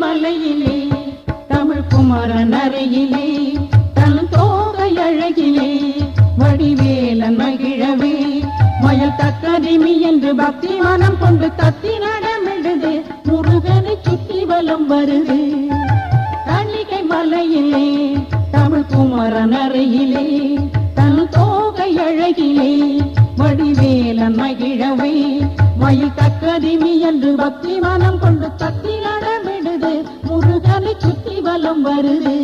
மலையிலே தமிழ் குமரன் அருகிலே தன் தோகை அழகிலே வடிவேலன் மகிழவே மயில் தக்கரிமி என்று பக்தி மனம் கொண்டு தத்தி நடமிடுது முருகனை சுற்றி வலம் வருது தணிகை மலையிலே தமிழ் குமரன் அருகிலே தன் தோகை அழகிலே வடிவேலன் மகிழவே மயில் தக்கரிமி என்று பக்தி மனம் கொண்டு தத்தி நடமிடுது முருகனை சுற்றி வலம் வருது